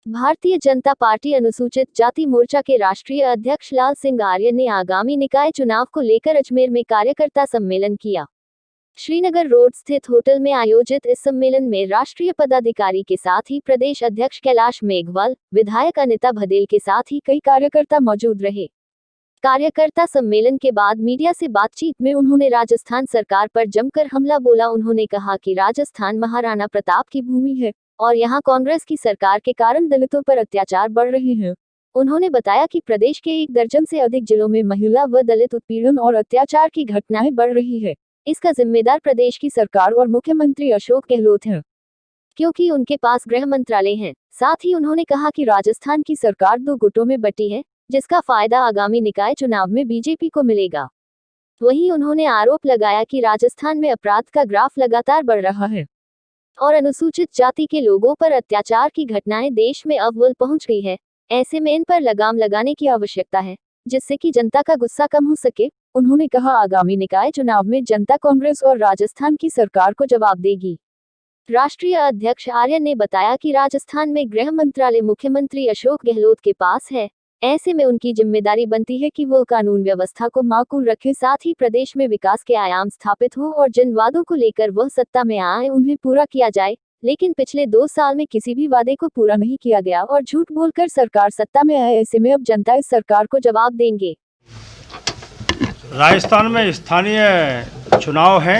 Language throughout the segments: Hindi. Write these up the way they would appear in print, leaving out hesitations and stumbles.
भारतीय जनता पार्टी अनुसूचित जाति मोर्चा के राष्ट्रीय अध्यक्ष लाल सिंह आर्य ने आगामी निकाय चुनाव को लेकर अजमेर में कार्यकर्ता सम्मेलन किया। श्रीनगर रोड स्थित होटल में आयोजित इस सम्मेलन में राष्ट्रीय पदाधिकारी के साथ ही प्रदेश अध्यक्ष कैलाश मेघवाल, विधायक अनिता भदेल के साथ ही कई कार्यकर्ता मौजूद रहे। कार्यकर्ता सम्मेलन के बाद मीडिया से बातचीत में उन्होंने राजस्थान सरकार पर जमकर हमला बोला। उन्होंने कहा कि राजस्थान महाराणा प्रताप की भूमि है और यहां कांग्रेस की सरकार के कारण दलितों पर अत्याचार बढ़ रहे हैं। उन्होंने बताया कि प्रदेश के 1 दर्जन से अधिक जिलों में महिला व दलित उत्पीड़न और अत्याचार की घटनाएं बढ़ रही है। इसका जिम्मेदार प्रदेश की सरकार और मुख्यमंत्री अशोक गहलोत हैं, क्योंकि उनके पास गृह मंत्रालय है। साथ ही उन्होंने कहा कि राजस्थान की सरकार 2 गुटों में बटी है, जिसका फायदा आगामी निकाय चुनाव में बीजेपी को मिलेगा। वहीं उन्होंने आरोप लगाया कि राजस्थान में अपराध का ग्राफ लगातार बढ़ रहा है और अनुसूचित जाति के लोगों पर अत्याचार की घटनाएं देश में अव्वल पहुंच गई है। ऐसे में इन पर लगाम लगाने की आवश्यकता है, जिससे कि जनता का गुस्सा कम हो सके। उन्होंने कहा, आगामी निकाय चुनाव में जनता कांग्रेस और राजस्थान की सरकार को जवाब देगी। राष्ट्रीय अध्यक्ष आर्य ने बताया कि राजस्थान में गृह मंत्रालय मुख्यमंत्री अशोक गहलोत के पास है। ऐसे में उनकी जिम्मेदारी बनती है कि वो कानून व्यवस्था को माकूल रखें, साथ ही प्रदेश में विकास के आयाम स्थापित हो और जिन वादों को लेकर वह सत्ता में आए उन्हें पूरा किया जाए। लेकिन पिछले 2 साल में किसी भी वादे को पूरा नहीं किया गया और झूठ बोलकर सरकार सत्ता में आए। ऐसे में अब जनता इस सरकार को जवाब देंगे। राजस्थान में स्थानीय चुनाव है।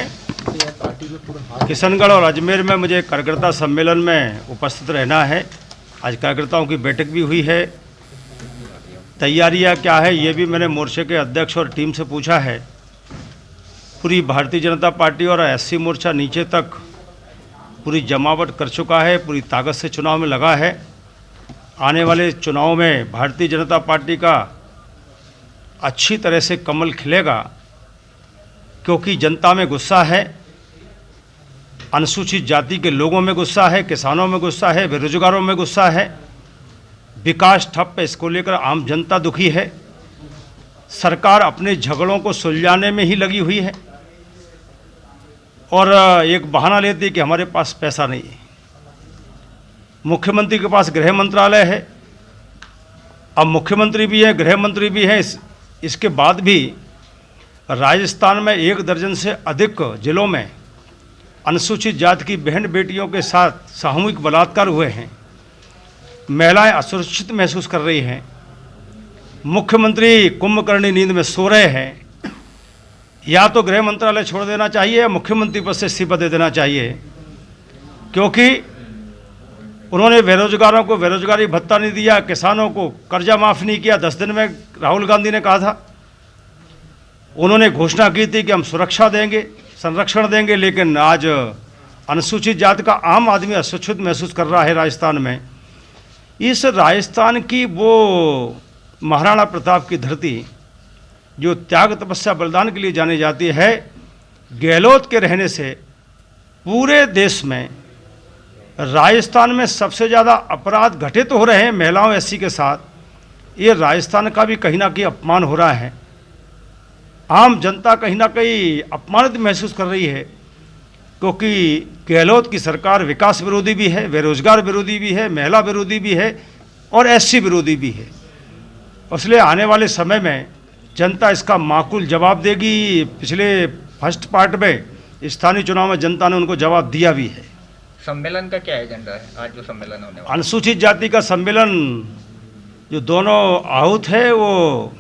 किशनगढ़ और अजमेर में मुझे कार्यकर्ता सम्मेलन में उपस्थित रहना है। आज कार्यकर्ताओं की बैठक भी हुई है। तैयारियां क्या है ये भी मैंने मोर्चे के अध्यक्ष और टीम से पूछा है। पूरी भारतीय जनता पार्टी और एससी मोर्चा नीचे तक पूरी जमावट कर चुका है, पूरी ताकत से चुनाव में लगा है। आने वाले चुनाव में भारतीय जनता पार्टी का अच्छी तरह से कमल खिलेगा, क्योंकि जनता में गुस्सा है, अनुसूचित जाति के लोगों में गुस्सा है, किसानों में गुस्सा है, बेरोजगारों में गुस्सा है। विकास ठप है, इसको लेकर आम जनता दुखी है। सरकार अपने झगड़ों को सुलझाने में ही लगी हुई है और एक बहाना लेती है कि हमारे पास पैसा नहीं है। मुख्यमंत्री के पास गृह मंत्रालय है, अब मुख्यमंत्री भी है, गृह मंत्री भी है। इसके बाद भी राजस्थान में 1 दर्जन से अधिक जिलों में अनुसूचित जाति की बहन बेटियों के साथ सामूहिक बलात्कार हुए हैं। महिलाएं असुरक्षित महसूस कर रही हैं। मुख्यमंत्री कुंभकर्णी नींद में सो रहे हैं। या तो गृह मंत्रालय छोड़ देना चाहिए या मुख्यमंत्री पद से इस्तीफा दे देना चाहिए, क्योंकि उन्होंने बेरोजगारों को बेरोजगारी भत्ता नहीं दिया, किसानों को कर्जा माफ नहीं किया। 10 दिन में राहुल गांधी ने कहा था, उन्होंने घोषणा की थी कि हम सुरक्षा देंगे, संरक्षण देंगे, लेकिन आज अनुसूचित जाति का आम आदमी असुरक्षित महसूस कर रहा है राजस्थान में। इस राजस्थान की वो महाराणा प्रताप की धरती जो त्याग तपस्या बलिदान के लिए जानी जाती है, गहलोत के रहने से पूरे देश में राजस्थान में सबसे ज़्यादा अपराध घटित हो रहे हैं महिलाओं एससी के साथ। ये राजस्थान का भी कहीं ना कहीं अपमान हो रहा है। आम जनता कहीं ना कहीं अपमानित महसूस कर रही है, क्योंकि गहलोत की सरकार विकास विरोधी भी है, बेरोजगार विरोधी भी है, महिला विरोधी भी है और एससी विरोधी भी है। इसलिए आने वाले समय में जनता इसका माकूल जवाब देगी। पिछले फर्स्ट पार्ट में स्थानीय चुनाव में जनता ने उनको जवाब दिया भी है। सम्मेलन का क्या एजेंडा है आज जो सम्मेलन होने वाला? अनुसूचित जाति का सम्मेलन जो दोनों आहूत है वो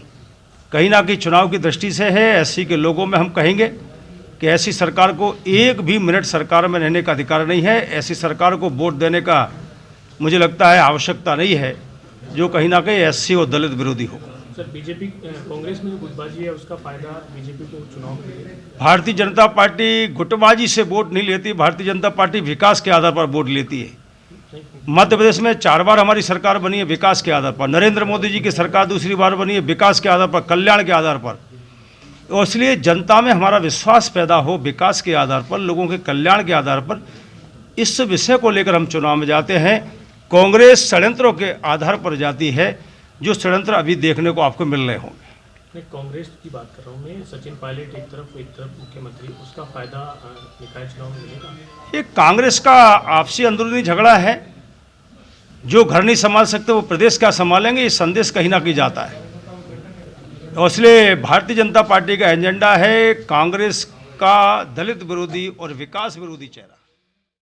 कहीं ना कहीं चुनाव की दृष्टि से है। एससी के लोगों में हम कहेंगे कि ऐसी सरकार को 1 भी मिनट सरकार में रहने का अधिकार नहीं है। ऐसी सरकार को वोट देने का मुझे लगता है आवश्यकता नहीं है, जो कहीं ना कहीं एससी और दलित विरोधी हो। सर, बीजेपी कांग्रेस में जो गुटबाजी है उसका फायदा बीजेपी को चुनाव में? भारतीय जनता पार्टी गुटबाजी से वोट नहीं लेती। भारतीय जनता पार्टी विकास के आधार पर वोट लेती है। मध्य प्रदेश में 4 बार हमारी सरकार बनी है विकास के आधार पर। नरेंद्र मोदी जी की सरकार दूसरी बार बनी है विकास के आधार पर, कल्याण के आधार पर। और इसलिए जनता में हमारा विश्वास पैदा हो विकास के आधार पर, लोगों के कल्याण के आधार पर, इस विषय को लेकर हम चुनाव में जाते हैं। कांग्रेस षड्यंत्रों के आधार पर जाती है, जो षड्यंत्र अभी देखने को आपको मिल रहे होंगे। मैं कांग्रेस की बात कर रहा हूँ मैं। सचिन पायलट एक तरफ मुख्यमंत्री, उसका फायदा निकाय चुनाव में मिलेगा? ये कांग्रेस का आपसी अंदरूनी झगड़ा है। जो घर नहीं संभाल सकते वो प्रदेश क्या संभालेंगे, ये संदेश कहीं ना कहीं जाता है। और इसलिए भारतीय जनता पार्टी का एजेंडा है कांग्रेस का दलित विरोधी और विकास विरोधी चेहरा।